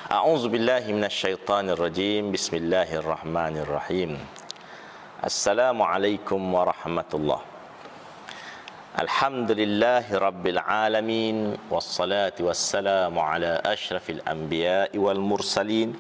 A'udzu billahi minasyaitonir rajim. Bismillahirrahmanirrahim. Assalamualaikum warahmatullahi. Alhamdulillahi rabbil alamin, wassalatu wassalamu ala asyrafil anbiya'i wal mursalin,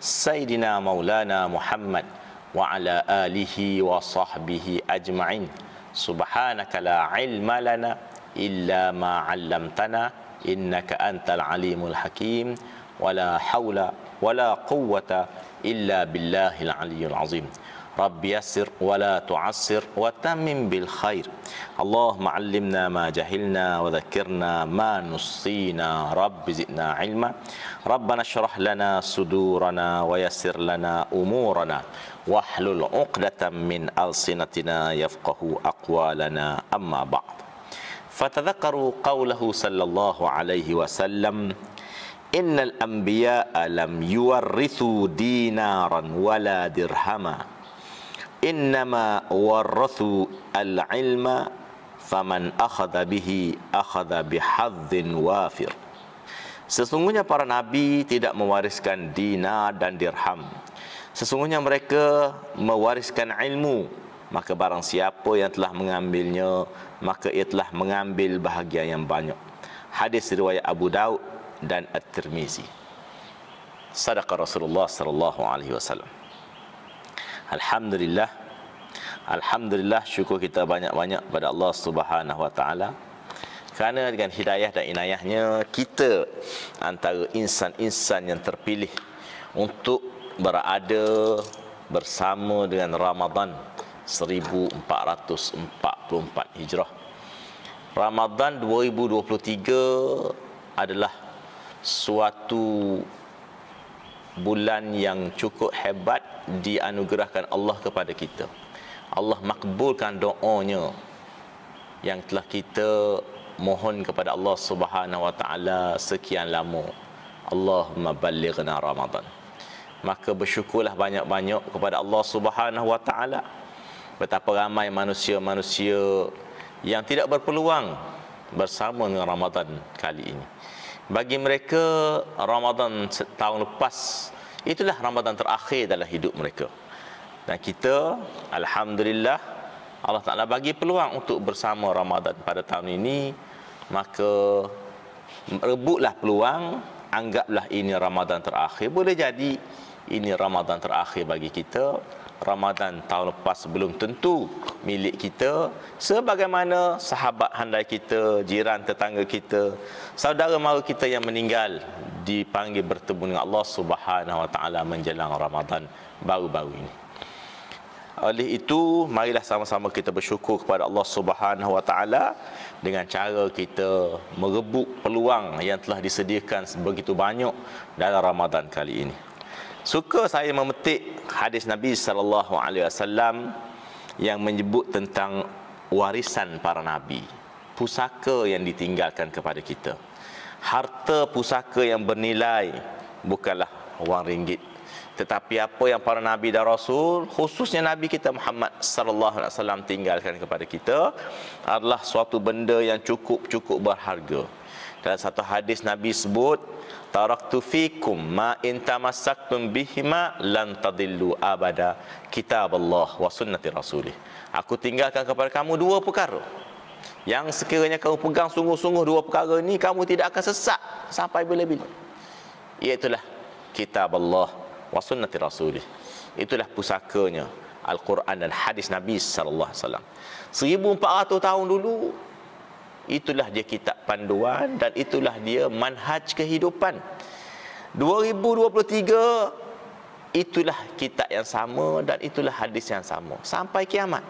sayyidina maulana Muhammad wa ala alihi wa sahbihi ajma'in. Subhanaka la ilma lana illa ma 'allamtana innaka antal alimul hakim. Wala haula wala quwwata illa billahil aliyyil azim. Rabbi yassir wala tu'assir wa tammim bil khair. Allahumma 'allimna ma jahilna wa dhakkirna ma nussina. Rabbi zidna ilma. Rabbana shrah lana sudurana wa yassir lana umurana wahlul 'uqdatam min alsinatina yafqahu aqwalana. Amma ba'd. Fatadhakkaru qawlahu sallallahu alaihi wasallam, innal anbiya'a lam yuwarrithu dinaran wala dirhama, innama warrathu al-ilma, faman akhadha bihi akhadha bihadzin wafir. Sesungguhnya para nabi tidak mewariskan dinar dan dirham. Sesungguhnya mereka mewariskan ilmu. Maka barang siapa yang telah mengambilnya, maka ia telah mengambil bahagian yang banyak. Hadis riwayat Abu Daud dan At-Tirmizi. Sadaqa Rasulullah sallallahu alaihi wasallam. Alhamdulillah. Alhamdulillah, syukur kita banyak-banyak pada Allah Subhanahu wa taala, kerana dengan hidayah dan inayahnya kita antara insan-insan yang terpilih untuk berada bersama dengan Ramadan 1444 Hijrah. Ramadan 2023 adalah suatu bulan yang cukup hebat dianugerahkan Allah kepada kita. Allah makbulkan doanya yang telah kita mohon kepada Allah Subhanahu wa taala sekian lama. Allahumma ballighna Ramadan. Maka bersyukurlah banyak-banyak kepada Allah Subhanahu wa taala. Betapa ramai manusia-manusia yang tidak berpeluang bersama dengan Ramadan kali ini. Bagi mereka, Ramadan tahun lepas itulah Ramadan terakhir dalam hidup mereka. Dan kita, alhamdulillah, Allah Ta'ala bagi peluang untuk bersama Ramadan pada tahun ini. Maka rebutlah peluang, anggaplah ini Ramadan terakhir. Boleh jadi ini Ramadan terakhir bagi kita. Ramadan tahun lepas belum tentu milik kita, sebagaimana sahabat handai kita, jiran tetangga kita, saudara mara kita yang meninggal dipanggil bertemu dengan Allah Subhanahu wa taala menjelang Ramadan baru-baru ini. Oleh itu, marilah sama-sama kita bersyukur kepada Allah Subhanahu wa taala dengan cara kita merebut peluang yang telah disediakan begitu banyak dalam Ramadan kali ini. Suka saya memetik hadis Nabi sallallahu alaihi wasallam yang menyebut tentang warisan para nabi, pusaka yang ditinggalkan kepada kita. Harta pusaka yang bernilai bukanlah wang ringgit, tetapi apa yang para nabi dan rasul, khususnya Nabi kita Muhammad sallallahu alaihi wasallam tinggalkan kepada kita adalah suatu benda yang cukup berharga. Dalam satu hadis Nabi sebut, taraktu fikum ma in tamassaktum bihima lan tadillu abada, kitab Allah wa sunnati rasulih. Aku tinggalkan kepada kamu dua perkara yang sekiranya kamu pegang sungguh-sungguh, dua perkara ini kamu tidak akan sesat sampai bila-bila. Iaitulah kitab Allah wa sunnati rasulih. Itulah pusakanya Al-Quran dan hadis Nabi sallallahu alaihi wasallam. 1400 tahun dulu, itulah dia kitab panduan dan itulah dia manhaj kehidupan. 2023 itulah kitab yang sama dan itulah hadis yang sama sampai kiamat.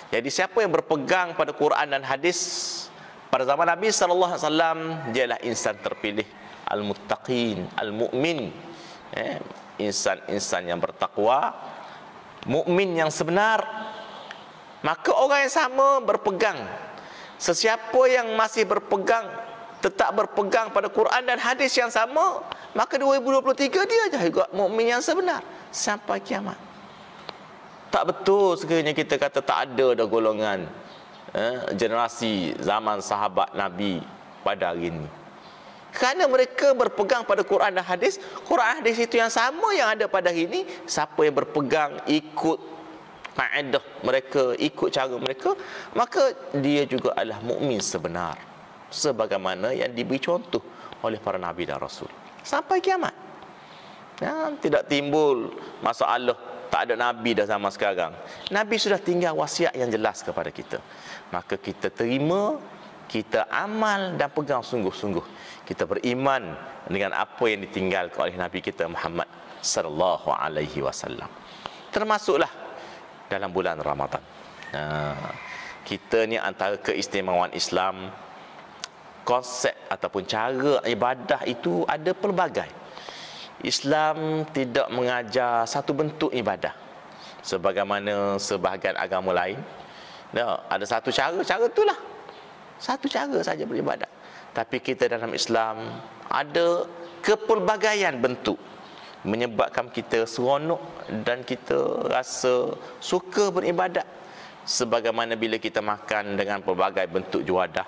Jadi siapa yang berpegang pada Quran dan hadis pada zaman Nabi sallallahu alaihi wasallam, dialah insan terpilih, al-muttaqin, al-mu'min, insan-insan yang bertakwa, mukmin yang sebenar. Maka orang yang sama berpegang. Sesiapa yang masih tetap berpegang pada Quran dan hadis yang sama, maka 2023 dia juga mukmin yang sebenar sampai kiamat. Tak betul sekiranya kita kata tak ada dah golongan generasi zaman sahabat Nabi pada hari ini. Kerana mereka berpegang pada Quran dan hadis. Quran hadis itu yang sama yang ada pada hari ini. Siapa yang berpegang, ikut kaedah mereka, ikut cara mereka, maka dia juga adalah mukmin sebenar, sebagaimana yang diberi contoh oleh para nabi dan rasul sampai kiamat. Tidak timbul masalah tak ada nabi dah zaman sekarang. Nabi sudah tinggal wasiat yang jelas kepada kita, maka kita terima, kita amal dan pegang sungguh-sungguh. Kita beriman dengan apa yang ditinggalkan oleh Nabi kita Muhammad sallallahu alaihi wasallam. Termasuklah dalam bulan Ramadan. Kita ni antara keistimewaan Islam, konsep ataupun cara ibadah itu ada pelbagai. Islam tidak mengajar satu bentuk ibadah sebagaimana sebahagian agama lain. Ada satu cara itulah. Satu cara saja beribadat. Tapi kita dalam Islam ada kepelbagaian bentuk, menyebabkan kita seronok dan kita rasa suka beribadat. Sebagaimana bila kita makan dengan pelbagai bentuk juadah,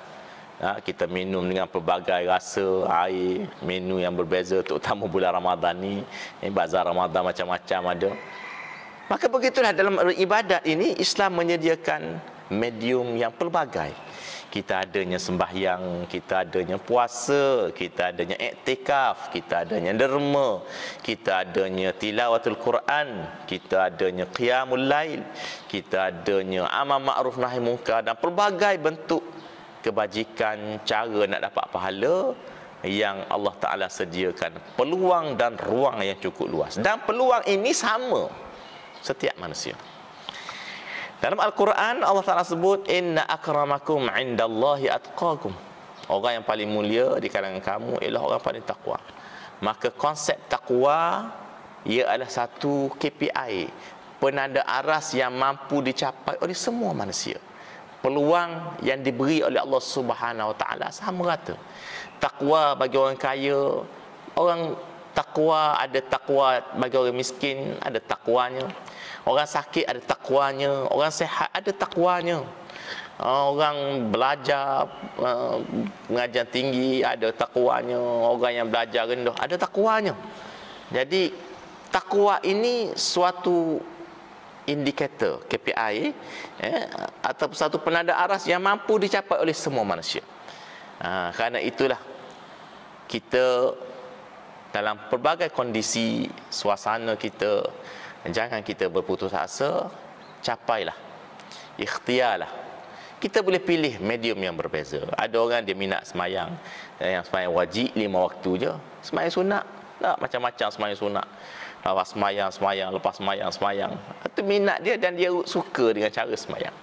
kita minum dengan pelbagai rasa air, menu yang berbeza, terutama bulan Ramadan ni, bazar Ramadan macam-macam ada. Maka begitulah dalam ibadat ini, Islam menyediakan medium yang pelbagai. Kita adanya sembahyang, kita adanya puasa, kita adanya iktikaf, kita adanya derma, kita adanya tilawatul Quran, kita adanya qiyamul lail, kita adanya amal ma'ruf nahi munkar, dan pelbagai bentuk kebajikan, cara nak dapat pahala yang Allah Ta'ala sediakan peluang dan ruang yang cukup luas. Dan peluang ini sama setiap manusia. Dalam Al-Quran Allah Ta'ala sebut, inna akramakum indallahi atqakum. Orang yang paling mulia di kalangan kamu ialah orang paling takwa. Maka konsep takwa ia adalah satu KPI, penanda aras yang mampu dicapai oleh semua manusia. Peluang yang diberi oleh Allah Subhanahu Wa Ta'ala sama rata. Takwa bagi orang kaya, orang takwa, ada takwa bagi orang miskin, ada takwanya. Orang sakit ada takwanya, orang sehat ada takwanya. Orang belajar pengajian tinggi ada takwanya, orang yang belajar rendah ada takwanya. Jadi takwa ini suatu indikator KPI atau satu penanda aras yang mampu dicapai oleh semua manusia. Kerana itulah kita dalam pelbagai kondisi suasana kita, jangan kita berputus asa, capailah, ikhtiarlah. Kita boleh pilih medium yang berbeza. Ada orang dia minat semayang, yang semayang wajib 5 waktu je. Semayang sunat, tak macam-macam semayang sunat. Lepas semayang, lepas semayang. Itu minat dia dan dia suka dengan cara semayang.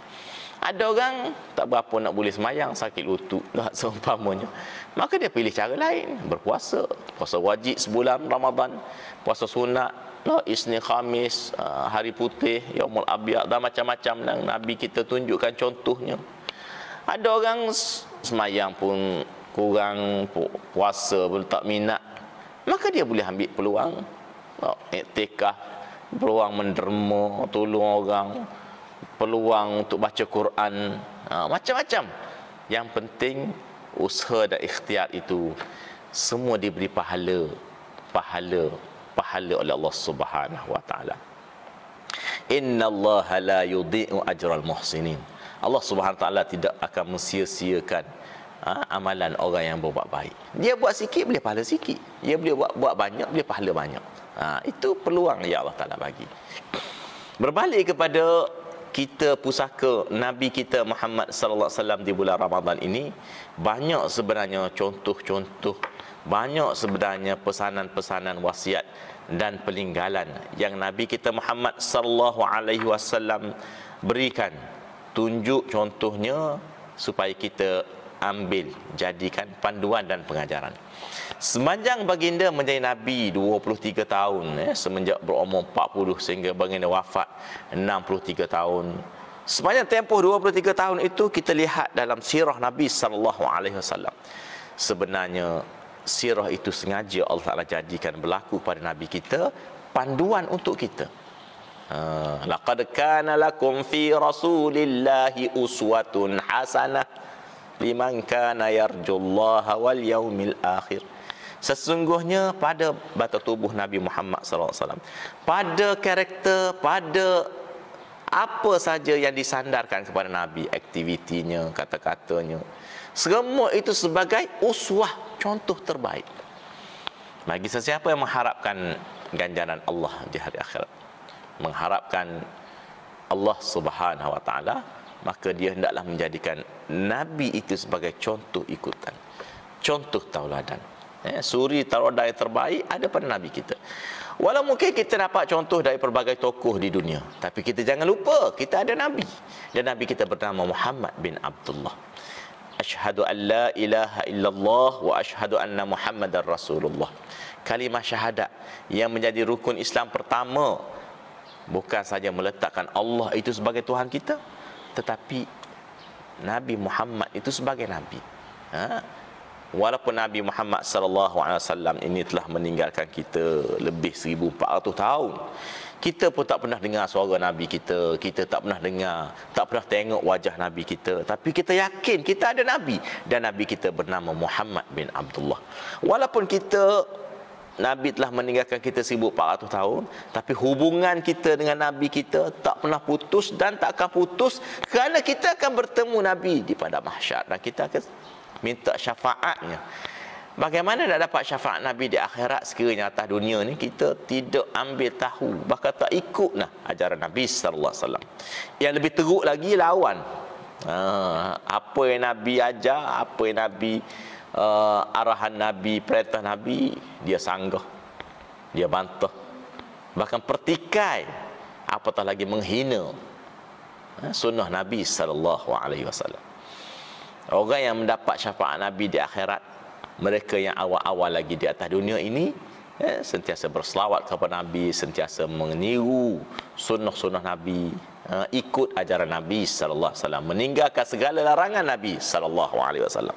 Ada orang tak berapa nak boleh semayang, sakit lutut dah seumpamanya. Maka dia pilih cara lain, berpuasa. Puasa wajib sebulan Ramadan, puasa sunat, Isnin, Khamis, hari putih, Yaumul Abyad, dan macam-macam yang Nabi kita tunjukkan contohnya. Ada orang semayang pun kurang, puasa pun tak minat, maka dia boleh ambil peluang iktikaf, peluang menderma, tolong orang, peluang untuk baca Quran, macam-macam. Yang penting usaha dan ikhtiar itu semua diberi pahala oleh Allah Subhanahu Wa Ta'ala. Innallaha la yudhi'u ajral muhsinin. Allah Subhanahu Wa Ta'ala tidak akan mensia-siakan amalan orang yang berbuat baik. Dia buat sikit boleh pahala sikit, dia boleh buat banyak boleh pahala banyak. Itu peluang yang Allah Ta'ala bagi. Berbalik kepada kita, pusaka Nabi kita Muhammad sallallahu alaihi wasallam di bulan Ramadan ini, banyak sebenarnya contoh-contoh, banyak sebenarnya pesanan-pesanan wasiat dan peninggalan yang Nabi kita Muhammad sallallahu alaihi wasallam berikan. Tunjuk contohnya supaya kita ambil, jadikan panduan dan pengajaran. Sepanjang baginda menjadi Nabi 23 tahun, semenjak berumur 40 sehingga baginda wafat 63 tahun. Sepanjang tempoh 23 tahun itu kita lihat dalam sirah Nabi sallallahu alaihi wasallam. Sebenarnya sirah itu sengaja Allah Ta'ala jadikan berlaku pada Nabi kita, panduan untuk kita. Laqad kana lakum fi rasulillahi uswatun hasanah liman kana yarjullaha wal yaumil akhir. Sesungguhnya pada batu tubuh Nabi Muhammad SAW, pada karakter, pada apa saja yang disandarkan kepada Nabi, aktivitinya, kata-katanya, semua itu sebagai uswah, contoh terbaik bagi sesiapa yang mengharapkan ganjaran Allah di hari akhirat, mengharapkan Allah Subhanahu wa taala, maka dia hendaklah menjadikan Nabi itu sebagai contoh ikutan, contoh tauladan. Suri tauladan yang terbaik ada pada Nabi kita. Walau mungkin kita dapat contoh dari pelbagai tokoh di dunia, tapi kita jangan lupa kita ada Nabi, dan Nabi kita bernama Muhammad bin Abdullah. Asyhadu an la ilaha illallah wa asyhadu anna Muhammadar Rasulullah. Kalimah syahadat yang menjadi rukun Islam pertama, bukan saja meletakkan Allah itu sebagai Tuhan kita, tetapi Nabi Muhammad itu sebagai Nabi. Walaupun Nabi Muhammad SAW ini telah meninggalkan kita lebih 1400 tahun, kita pun tak pernah dengar suara Nabi kita, kita tak pernah dengar, tak pernah tengok wajah Nabi kita, tapi kita yakin kita ada Nabi, dan Nabi kita bernama Muhammad bin Abdullah. Walaupun Nabi telah meninggalkan kita 1400 tahun, tapi hubungan kita dengan Nabi kita tak pernah putus dan tak akan putus, kerana kita akan bertemu Nabi di padang mahsyar dan kita akan minta syafaatnya. Bagaimana nak dapat syafaat Nabi di akhirat sekiranya atas dunia ni kita tidak ambil tahu, bahkan tak ikut ajaran Nabi sallallahu alaihi wasallam. Yang lebih teruk lagi lawan. Apa yang Nabi ajar, apa yang Nabi arahan Nabi, perintah Nabi, dia sanggah, dia bantah, bahkan pertikai, apatah lagi menghina sunnah Nabi sallallahu alaihi wasallam. Orang yang mendapat syafaat Nabi di akhirat, mereka yang awal-awal lagi di atas dunia ini sentiasa berselawat kepada Nabi, sentiasa meniru sunnah-sunnah Nabi, ikut ajaran Nabi sallallahu alaihi wasallam, meninggalkan segala larangan Nabi sallallahu alaihi wasallam.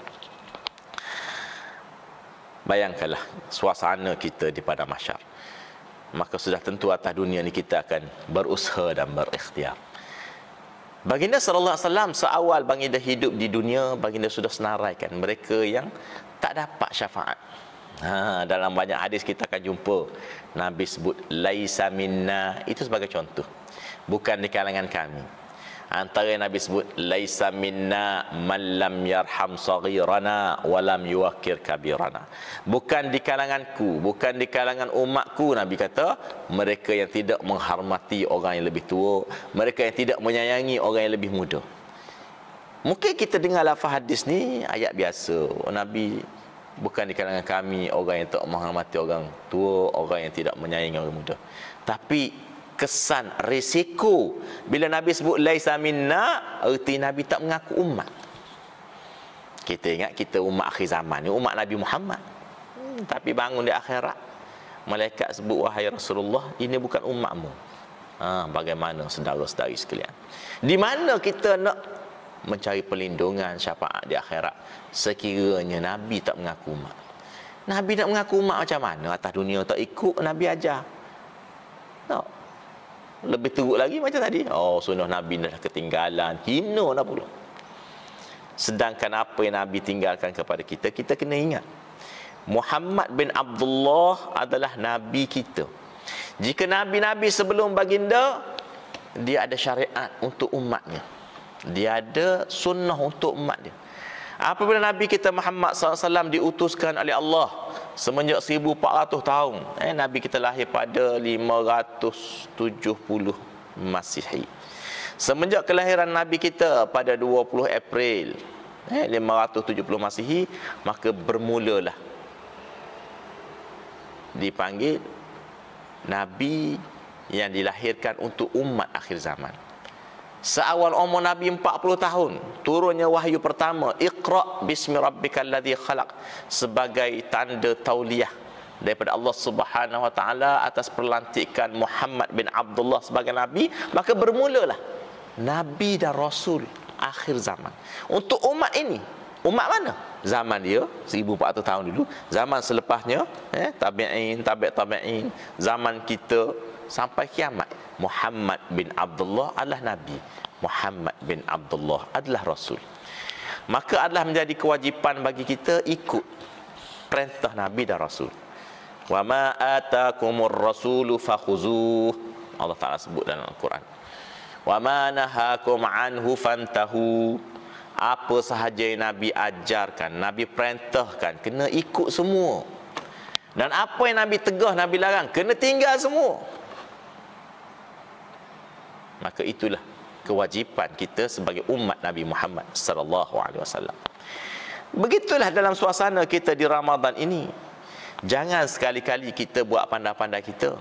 Bayangkanlah suasana kita di padang mahsyar, maka sudah tentu atas dunia ni kita akan berusaha dan berikhtiar. Baginda sallallahu alaihi wasallam seawal baginda hidup di dunia, baginda sudah senaraikan mereka yang tak dapat syafaat. Dalam banyak hadis kita akan jumpa Nabi sebut laisa minna, itu sebagai contoh, bukan di kalangan kami. Antara Nabi sebut laisa minna man lam yarham saghirana wa lam yuwaqqir kabirana. Bukan di kalanganku, bukan di kalangan umatku, Nabi kata, mereka yang tidak menghormati orang yang lebih tua, mereka yang tidak menyayangi orang yang lebih muda. Mungkin kita dengar lafaz hadis ni ayat biasa. Nabi bukan di kalangan kami orang yang tak menghormati orang tua, orang yang tidak menyayangi orang muda. Tapi kesan risiko bila Nabi sebut laisa minna, erti Nabi tak mengaku umat. Kita ingat kita umat akhir zaman ni, umat Nabi Muhammad. Tapi bangun di akhirat, malaikat sebut wahai Rasulullah, ini bukan umatmu. Bagaimana saudara-saudari sekalian? Di mana kita nak mencari perlindungan syafaat di akhirat sekiranya Nabi tak mengaku umat? Nabi nak mengaku umat macam mana atas dunia tak ikut Nabi ajar? Tak. Lebih teruk lagi macam tadi, sunnah Nabi dah ketinggalan, hina dah pula. Sedangkan apa yang Nabi tinggalkan kepada kita, kita kena ingat Muhammad bin Abdullah adalah Nabi kita. Jika Nabi-Nabi sebelum baginda, dia ada syariat untuk umatnya, dia ada sunnah untuk umat dia. Apabila Nabi kita Muhammad SAW diutuskan oleh Allah semenjak 1400 tahun, Nabi kita lahir pada 570 Masihi. Semenjak kelahiran Nabi kita pada 20 April 570 Masihi, maka bermulalah dipanggil Nabi yang dilahirkan untuk umat akhir zaman. Seawal umur Nabi 40 tahun, turunnya wahyu pertama, Iqra bismi rabbikal ladzi khalaq, sebagai tanda tauliyah daripada Allah Subhanahu wa taala atas perlantikan Muhammad bin Abdullah sebagai nabi. Maka bermulalah nabi dan rasul akhir zaman untuk umat ini. Umat mana? Zaman dia 1400 tahun dulu, zaman selepasnya tabi'in, tabi'in, zaman kita sampai kiamat. Muhammad bin Abdullah adalah Nabi, Muhammad bin Abdullah adalah Rasul. Maka adalah menjadi kewajipan bagi kita ikut perintah Nabi dan Rasul. Wa ma atakumur rasulu fakhuzuh. Allah Ta'ala sebut dalam Al-Quran. Wa ma nahakum anhu fantahu. Apa sahaja yang Nabi ajarkan, Nabi perintahkan, kena ikut semua. Dan apa yang Nabi tegah, Nabi larang, kena tinggal semua. Maka itulah kewajipan kita sebagai umat Nabi Muhammad sallallahu alaihi wasallam. Begitulah dalam suasana kita di Ramadan ini. Jangan sekali-kali kita buat pandai-pandai kita.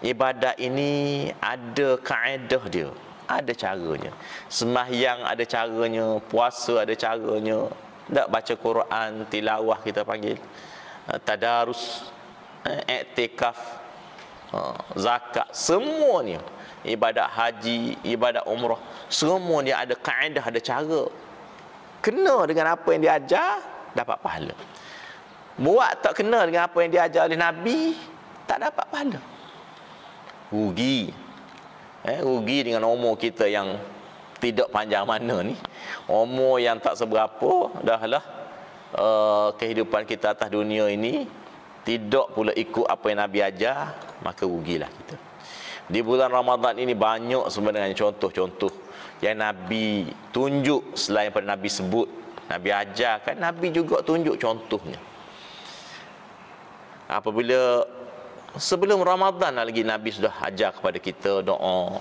Ibadat ini ada kaedah dia, ada caranya. Sembahyang ada caranya, puasa ada caranya. Tak baca Quran, tilawah kita panggil, tadarus, iktikaf, zakat, semuanya. Ibadat haji, ibadat umrah, semua dia ada kaedah, ada cara. Kena dengan apa yang diajar, dapat pahala. Buat tak kena dengan apa yang diajar oleh Nabi, tak dapat pahala. Rugi. Rugi dengan umur kita yang tidak panjang mana ni. Umur yang tak seberapa, dahlah kehidupan kita atas dunia ini tidak pula ikut apa yang Nabi ajar, maka rugilah kita. Di bulan Ramadan ini banyak sebenarnya contoh-contoh yang Nabi tunjuk selain pada Nabi sebut, Nabi ajarkan, Nabi juga tunjuk contohnya. Apabila sebelum Ramadan lagi Nabi sudah ajar kepada kita doa,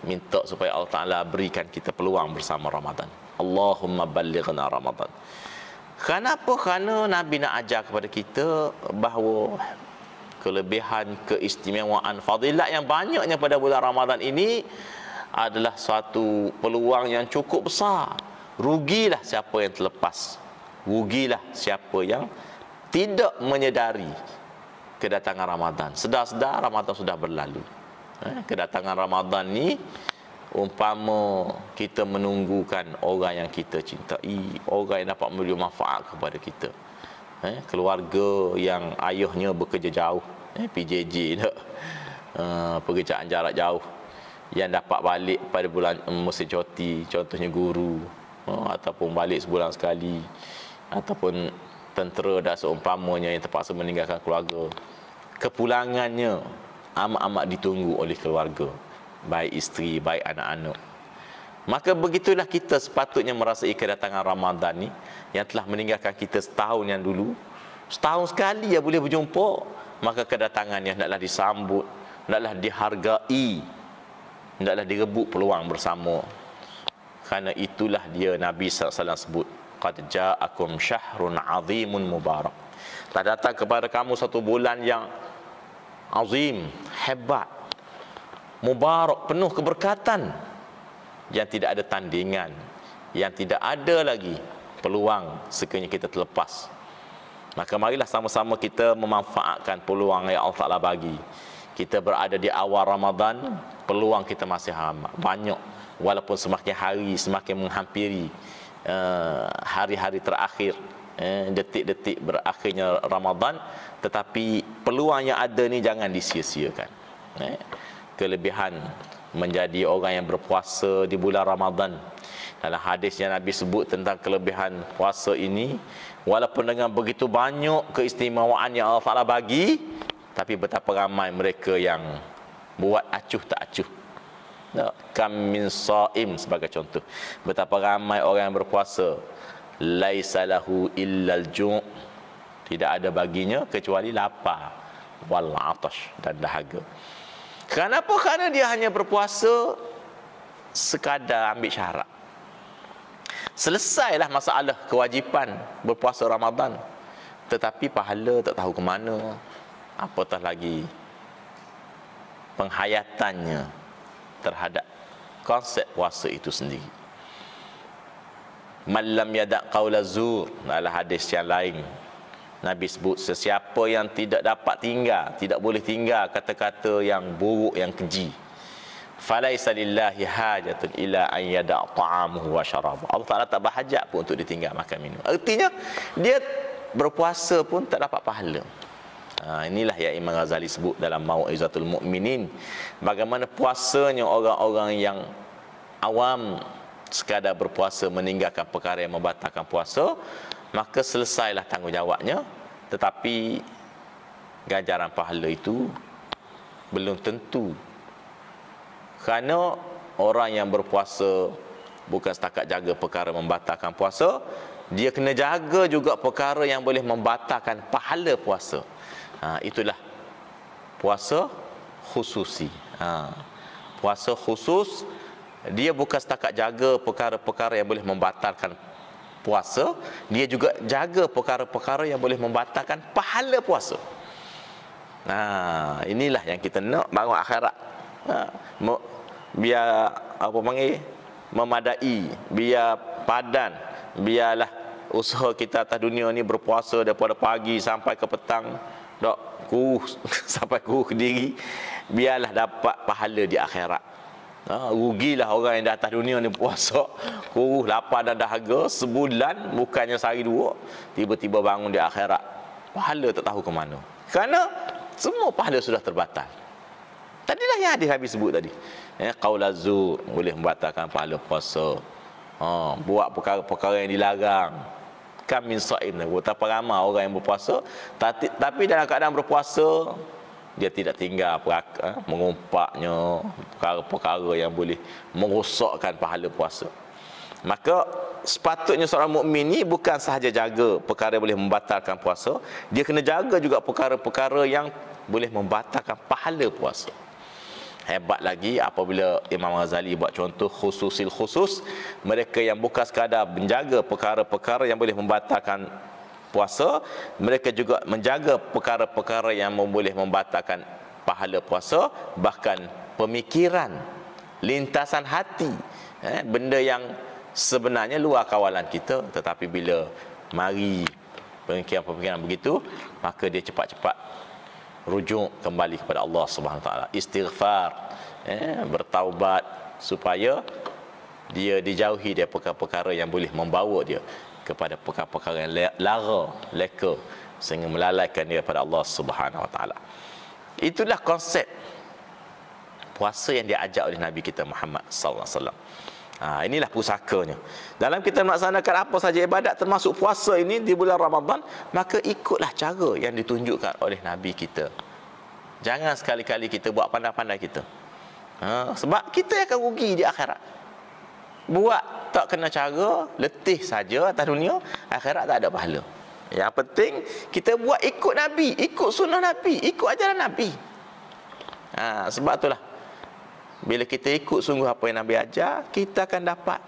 minta supaya Allah Ta'ala berikan kita peluang bersama Ramadan. Allahumma ballighna Ramadan. Kenapa? Kerana Nabi nak ajar kepada kita bahawa kelebihan, keistimewaan, fadilat yang banyaknya pada bulan Ramadan ini adalah suatu peluang yang cukup besar. Rugilah siapa yang terlepas. Rugilah siapa yang tidak menyedari kedatangan Ramadan. Sedar-sedar Ramadan sudah berlalu. Kedatangan Ramadan ni umpama kita menunggukan orang yang kita cintai, orang yang dapat memberi manfaat kepada kita. Keluarga yang ayahnya bekerja jauh, PJJ tak, pekerjaan jarak jauh, yang dapat balik pada bulan musim cuti, contohnya guru, ataupun balik sebulan sekali, ataupun tentera dan seumpamanya yang terpaksa meninggalkan keluarga. Kepulangannya amat-amat ditunggu oleh keluarga, baik isteri, baik anak-anak. Maka begitulah kita sepatutnya merasai kedatangan Ramadan ni yang telah meninggalkan kita setahun yang dulu. Setahun sekali ya boleh berjumpa, maka kedatangannya hendaklah disambut, hendaklah dihargai, hendaklah direbut peluang bersama. Kerana itulah dia Nabi SAW sebut, qad ja'akum syahrun azimun mubarak. Telah datang kepada kamu satu bulan yang azim, hebat, mubarak, penuh keberkatan, yang tidak ada tandingan, yang tidak ada lagi peluang sekiranya kita terlepas. Maka marilah sama-sama kita memanfaatkan peluang yang Allah Ta'ala bagi. Kita berada di awal Ramadan, peluang kita masih banyak. Walaupun semakin hari semakin menghampiri hari-hari terakhir, detik-detik berakhirnya Ramadan, tetapi peluang yang ada ni jangan disia-siakan. Kelebihan menjadi orang yang berpuasa di bulan Ramadan. Dalam hadis yang Nabi sebut tentang kelebihan puasa ini, walaupun dengan begitu banyak keistimewaan yang Allah Ta'ala bagi, tapi betapa ramai mereka yang buat acuh tak acuh. Kam min saim sebagai contoh. Betapa ramai orang yang berpuasa, laisa lahu illal ju', tidak ada baginya kecuali lapar, wal atash, dan dahaga. Kenapa? Kerana dia hanya berpuasa sekadar ambil syarat. Selesailah masalah kewajipan berpuasa Ramadan, tetapi pahala tak tahu ke mana, apatah lagi penghayatannya terhadap konsep puasa itu sendiri. Man lam yada' qaula zur, dalam hadis yang lain Nabi sebut, sesiapa yang tidak dapat tinggal, tidak boleh tinggal kata-kata yang buruk, yang keji, falaisa lillahi hajatun ila an yada' ta'amuhu wa syarabahu. Allah Ta'ala tak berhajat pun untuk ditinggal makan minum. Artinya dia berpuasa pun tak dapat pahala. Inilah yang Imam Ghazali sebut dalam Mau'izatul Mu'minin, bagaimana puasanya orang-orang yang awam sekadar berpuasa meninggalkan perkara yang membatalkan puasa, maka selesailah tanggungjawabnya, Tetapi ganjaran pahala itu belum tentu. Kerana orang yang berpuasa bukan setakat jaga perkara membatalkan puasa, dia kena jaga juga perkara yang boleh membatalkan pahala puasa. Itulah puasa khususi. Puasa khusus, dia bukan setakat jaga perkara-perkara yang boleh membatalkan puasa, dia juga jaga perkara-perkara yang boleh membatalkan pahala puasa. Inilah yang kita nak bangun akhirat. Biar apa panggil, memadai, biar padan, biarlah usaha kita atas dunia ni berpuasa daripada pagi sampai ke petang, dok kuruh sampai kuruh ke diri, biarlah dapat pahala di akhirat. Rugilah orang yang di atas dunia ni puasa kuruh, lapar dan dahaga sebulan, bukannya sehari dua, tiba-tiba bangun di akhirat pahala tak tahu ke mana. Kerana semua pahala sudah terbatal. Tadilah yang hadis Nabi sebut tadi, qaul az-zur boleh membatalkan pahala puasa. Buat perkara-perkara yang dilarang. Kam min shaim, betapa ramai orang yang berpuasa tapi dalam keadaan berpuasa dia tidak tinggal mengumpaknya perkara-perkara yang boleh merosakkan pahala puasa. Maka sepatutnya seorang mukmin ni bukan sahaja jaga perkara yang boleh membatalkan puasa, dia kena jaga juga perkara-perkara yang boleh membatalkan pahala puasa. Hebat lagi apabila Imam Ghazali buat contoh khususil khusus, mereka yang bukan sekadar menjaga perkara-perkara yang boleh membatalkan puasa, mereka juga menjaga perkara-perkara yang boleh membatalkan pahala puasa, bahkan pemikiran, lintasan hati, benda yang sebenarnya luar kawalan kita, tetapi bila mari pemikiran-pemikiran begitu, maka dia cepat-cepat rujuk kembali kepada Allah Subhanahu Wa Taala, istighfar, bertaubat supaya dia dijauhi dari perkara-perkara yang boleh membawa dia kepada perkara-perkara yang lara, leka, sehingga melalaikan dia kepada Allah Subhanahu Wa Taala. Itulah konsep puasa yang diajar oleh Nabi kita Muhammad sallallahu alaihi wasallam. Inilah pusakanya. Dalam kita melaksanakan apa saja ibadat termasuk puasa ini di bulan Ramadan, maka ikutlah cara yang ditunjukkan oleh Nabi kita. Jangan sekali-kali kita buat pandai-pandai kita. Sebab kita akan rugi di akhirat. Buat tak kena cara, letih saja atas dunia, akhirat tak ada pahala. Yang penting kita buat ikut Nabi, ikut sunnah Nabi, ikut ajaran Nabi. Sebab itulah bila kita ikut sungguh apa yang Nabi ajar, kita akan dapat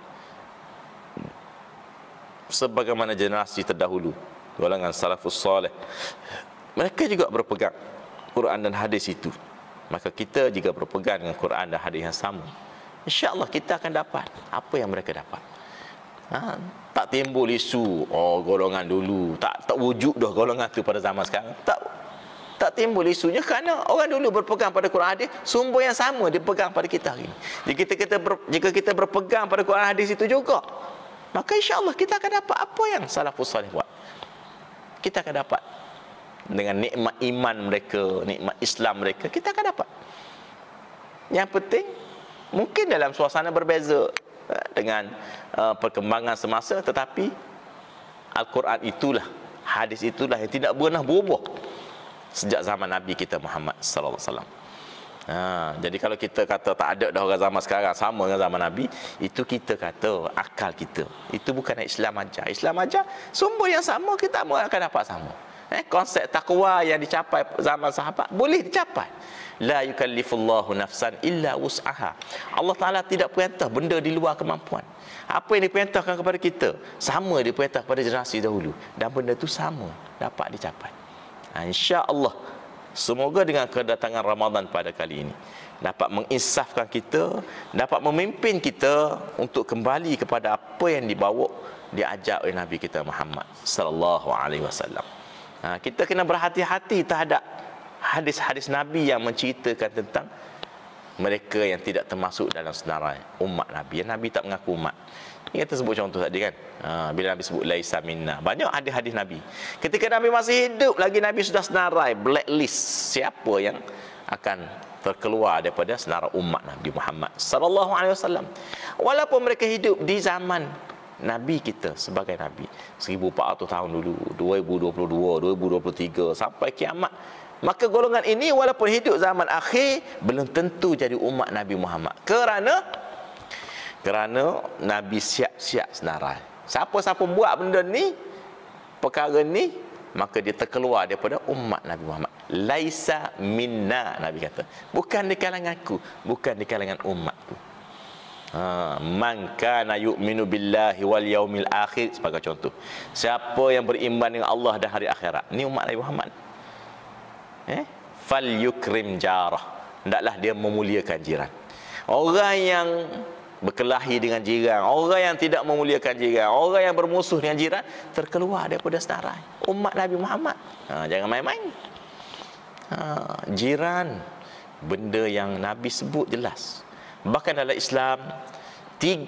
sebagaimana generasi terdahulu, golongan salafus soleh. Mereka juga berpegang Quran dan hadis itu. Maka kita juga berpegang dengan Quran dan hadis yang sama. InsyaAllah kita akan dapat apa yang mereka dapat. Tak timbul isu, golongan dulu tak wujud dah golongan tu pada zaman sekarang. Tak timbul isunya kerana orang dulu berpegang pada Quran hadis, sumber yang sama dipegang pada kita hari ini. Jika kita berpegang pada Quran hadis itu juga, maka insya-Allah kita akan dapat apa yang salafus salih buat. Kita akan dapat dengan nikmat iman mereka, nikmat Islam mereka, kita akan dapat. Yang penting mungkin dalam suasana berbeza dengan perkembangan semasa, tetapi Al-Quran itulah, hadis itulah yang tidak pernah berubah sejak zaman Nabi kita Muhammad sallallahu alaihi wasallam. Jadi kalau kita kata tak ada dah orang zaman sekarang sama dengan zaman Nabi, itu kita kata akal kita. Itu bukan Islam ajar. Islam ajar sumber yang sama, kita akan dapat sama. Konsep takwa yang dicapai zaman sahabat boleh dicapai. La yukallifullahu nafsan illa wus'aha. Allah Taala tidak perintah benda di luar kemampuan. Apa yang diperintahkan kepada kita sama diperintah kepada generasi dahulu, dan benda itu sama dapat dicapai. InsyaAllah semoga dengan kedatangan Ramadan pada kali ini dapat menginsafkan kita, dapat memimpin kita untuk kembali kepada apa yang dibawa, diajar oleh Nabi kita Muhammad sallallahu alaihi wasallam. Kita kena berhati-hati terhadap hadis-hadis Nabi yang menceritakan tentang mereka yang tidak termasuk dalam senarai umat Nabi, yang Nabi tak mengaku umat. Ini kita sebut contoh tadi kan, bila Nabi sebut laisa minna, banyak hadis-hadis Nabi. Ketika Nabi masih hidup lagi, Nabi sudah senarai, blacklist siapa yang akan terkeluar daripada senarai umat Nabi Muhammad sallallahu alaihi wasallam. Walaupun mereka hidup di zaman Nabi kita sebagai Nabi 1400 tahun dulu, 2022, 2023 sampai kiamat. Maka golongan ini walaupun hidup zaman akhir belum tentu jadi umat Nabi Muhammad. Kerana Nabi siap-siap senarai. Siapa-siapa buat benda ni, perkara ni, maka dia terkeluar daripada umat Nabi Muhammad. Laisa minna, Nabi kata. Bukan di kalanganku, bukan di kalangan umatku. Man kana yu'minu billahi wal yaumil akhir sebagai contoh. Siapa yang beriman dengan Allah dan hari akhirat. Ni umat Nabi Muhammad. Fal yukrim jarah. Hendaklah dia memuliakan jiran. Orang yang berkelahi dengan jiran, orang yang tidak memuliakan jiran, orang yang bermusuh dengan jiran, terkeluar daripada senarai umat Nabi Muhammad. Jangan main-main. Jiran, benda yang Nabi sebut jelas. Bahkan dalam Islam 3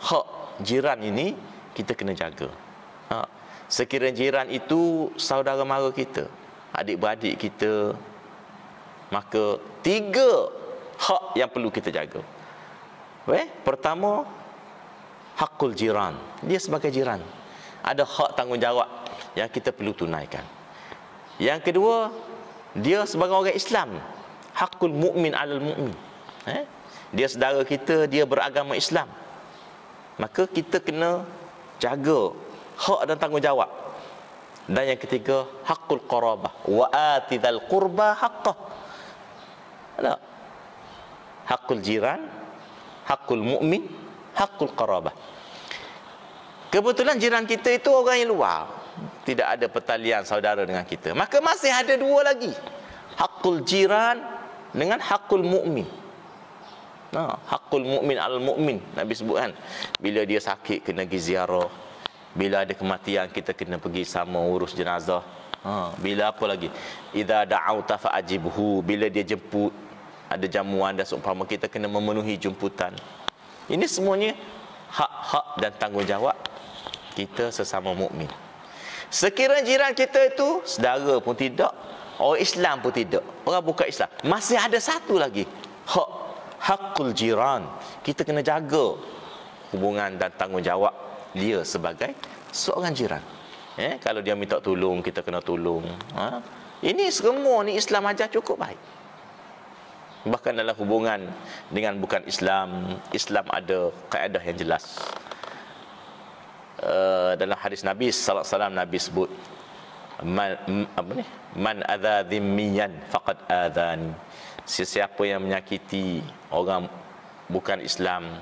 hak jiran ini kita kena jaga. Sekiranya jiran itu saudara mara kita, adik-beradik kita, maka 3 hak yang perlu kita jaga. Pertama, hakul jiran. Dia sebagai jiran ada hak tanggungjawab yang kita perlu tunaikan. Yang kedua, dia sebagai orang Islam, hakul mukmin alal mukmin. Dia saudara kita, dia beragama Islam, maka kita kena jaga hak dan tanggungjawab. Dan yang ketiga, hakul qarabah wa atidal qurba haqqah. Ada hakul jiran, hakul mukmin, hakul qarabah. Kebetulan jiran kita itu orang yang luar, tidak ada pertalian saudara dengan kita, maka masih ada 2 lagi, hakul jiran dengan hakul mukmin. Hakul mukmin al mukmin, Nabi sebut kan, bila dia sakit kena pergi ziarah, bila ada kematian kita kena pergi sama urus jenazah. Bila apa lagi, idza da'auta fa'ajibhu, bila dia jemput, ada jamuan dan seumpama, kita kena memenuhi jemputan. Ini semuanya hak-hak dan tanggungjawab kita sesama mukmin. Sekiranya jiran kita itu saudara pun tidak, orang Islam pun tidak, orang bukan Islam, masih ada satu lagi hak, hakul jiran. Kita kena jaga hubungan dan tanggungjawab dia sebagai seorang jiran. Kalau dia minta tolong, kita kena tolong. Ini semua ni Islam ajar cukup baik. Bahkan dalam hubungan dengan bukan Islam, Islam ada kaedah yang jelas. Dalam hadis Nabi sallallahu alaihi wasallam, Nabi sebut man adza dhimmiyan faqad adhani. Sesiapa yang menyakiti orang bukan Islam,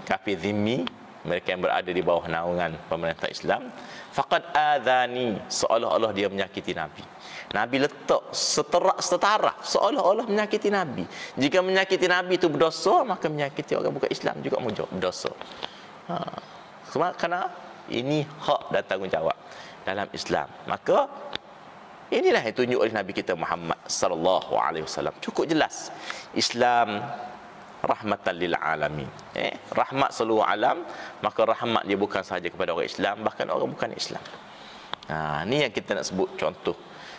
kafir zimmi, mereka yang berada di bawah naungan pemerintah Islam, faqad adhani, seolah-olah dia menyakiti Nabi. Nabi letak setara seolah-olah menyakiti Nabi. Jika menyakiti Nabi itu berdosa, maka menyakiti orang bukan Islam juga berdosa. Kerana ini hak dan tanggungjawab dalam Islam. Maka inilah yang ditunjuk oleh Nabi kita Muhammad sallallahu alaihi wasallam. Cukup jelas. Islam rahmatan lil alamin. Rahmat seluruh alam, maka rahmat dia bukan sahaja kepada orang Islam, bahkan orang bukan Islam. Ni yang kita nak sebut contoh.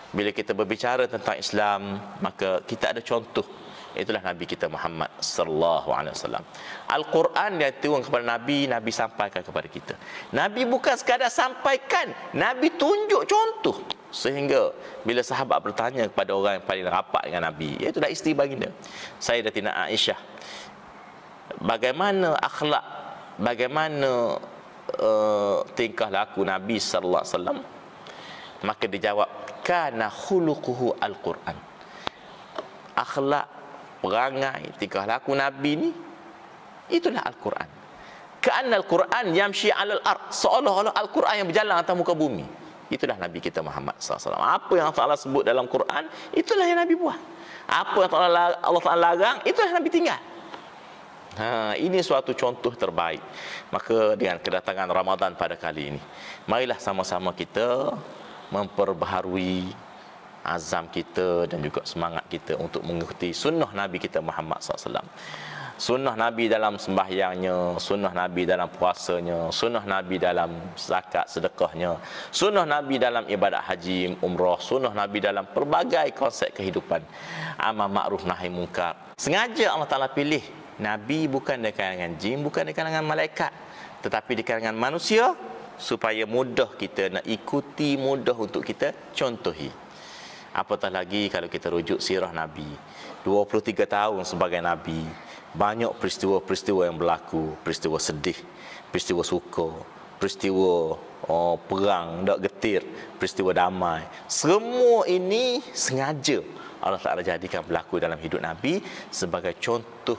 Bila kita berbicara tentang Islam, maka kita ada contoh. Itulah Nabi kita Muhammad sallallahu alaihi wasallam. Al-Quran dia turun kepada Nabi, Nabi sampaikan kepada kita. Nabi bukan sekadar sampaikan, Nabi tunjuk contoh. Sehingga bila sahabat bertanya kepada orang yang paling rapat dengan Nabi, iaitu dah isteri baginda, Sayyidatina Aisyah, bagaimana akhlak, bagaimana tingkah laku Nabi sallallahu alaihi wasallam, maka dijawab, kana khuluquhu al-Quran. Akhlak, perangai, tingkah laku Nabi ni itulah Al-Quran. Ka'anna al-Quran yamshi 'alal ard, seolah-olah Al-Quran yang berjalan atas muka bumi. Itulah Nabi kita Muhammad SAW. Apa yang Allah sebut dalam Quran, itulah yang Nabi buat. Apa yang Allah Ta'ala larang, itulah Nabi tinggal. Ini suatu contoh terbaik. Maka dengan kedatangan Ramadan pada kali ini, marilah sama-sama kita memperbaharui azam kita dan juga semangat kita untuk mengikuti sunnah Nabi kita Muhammad SAW. Sunnah Nabi dalam sembahyangnya, sunnah Nabi dalam puasanya, sunnah Nabi dalam zakat sedekahnya, sunnah Nabi dalam ibadat haji, umrah, sunnah Nabi dalam pelbagai konsep kehidupan, amar ma'ruf nahi munkar. Sengaja Allah Ta'ala pilih Nabi bukan dari kalangan jin, bukan dari kalangan malaikat. Tetapi di kalangan manusia, supaya mudah kita nak ikuti, mudah untuk kita contohi. Apatah lagi kalau kita rujuk sirah Nabi. 23 tahun sebagai Nabi, banyak peristiwa-peristiwa yang berlaku, peristiwa sedih, peristiwa suka, peristiwa perang, tak getir, peristiwa damai. Semua ini sengaja Allah Ta'ala jadikan berlaku dalam hidup Nabi sebagai contoh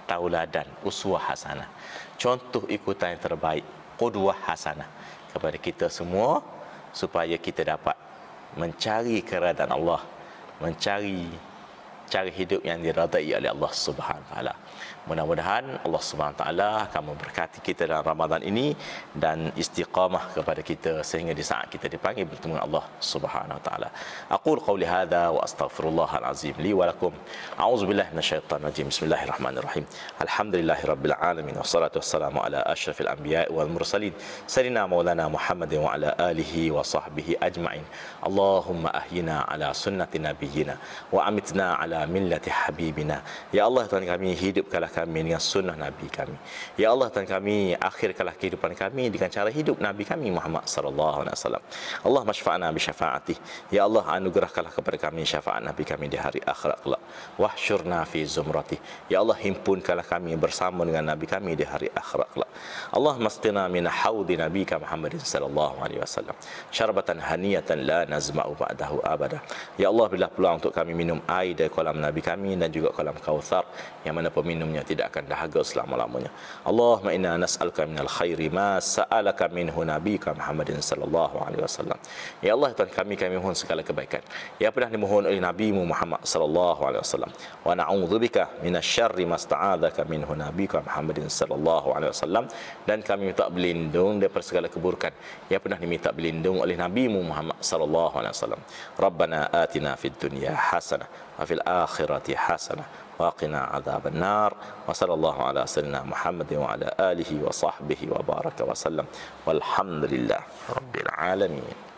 tauladan, uswah hasanah, contoh ikutan yang terbaik, qudwah hasanah kepada kita semua, supaya kita dapat mencari keredaan Allah, mencari cara hidup yang diradai oleh Allah Subhanahu wa taala. Mudah-mudahan Allah Subhanahu wa taala akan memberkati kita dalam Ramadan ini dan istiqamah kepada kita sehingga di saat kita dipanggil bertemu dengan Allah Subhanahu wa taala. Aqul qawli hadza wa astaghfirullahal azim li wa lakum. A'udzubillahi minasyaitonir rajim. Bismillahirrahmanirrahim. Alhamdulillahirabbil alamin wassalatu wassalamu ala asyrafil anbiya'i wal mursalin sayyidina maulana Muhammadin wa ala alihi wa sahbihi ajma'in. Allahumma ahyina ala sunnati nabiyyina wa amitna ala millati habibina. Ya Allah, Tuhan kami, hidupkanlah kami dengan sunnah Nabi kami. Ya Allah, Tuhan kami, akhirkanlah kehidupan kami dengan cara hidup Nabi kami Muhammad sallallahu alaihi wasallam. Allah masfa'na bi syafaatih. Ya Allah, anugerahkanlah kepada kami syafaat Nabi kami di hari akhirat kelak. Wahsyurna fi zumratih. Ya Allah, himpunkanlah kami bersama dengan Nabi kami di hari akhirat kelak. Allah masqina min haudi nabika Muhammadin sallallahu alaihi wasallam syarbatan haniyatan la nazma'u ba'dahu abada. Ya Allah, bila peluang untuk kami minum air dari kolam Nabi kami dan juga kolam Kautsar yang mana peminumnya tidak akan dahaga selama-lamanya. Allahumma inna nas'aluka minal khairi ma sa'alaka minhu nabika Muhammadin sallallahu alaihi wasallam. Ya Allah, Tuhan kami mohon segala kebaikan yang pernah dimohon oleh Nabi Muhammad sallallahu alaihi wasallam. Wa na'udzubika minasyarri ma sta'adzaka minhu nabika Muhammadin sallallahu alaihi wasallam, dan kami minta berlindung daripada segala keburukan yang pernah diminta berlindung oleh Nabi Muhammad sallallahu alaihi wasallam. Rabbana atina fid dunya hasanah wa fil akhirati hasanah wa qina adzaban nar. Wa sallallahu ala sayyidina Muhammadin wa ala alihi wa sahbihi wa baraka wa sallam. Walhamdulillah rabbil alamin.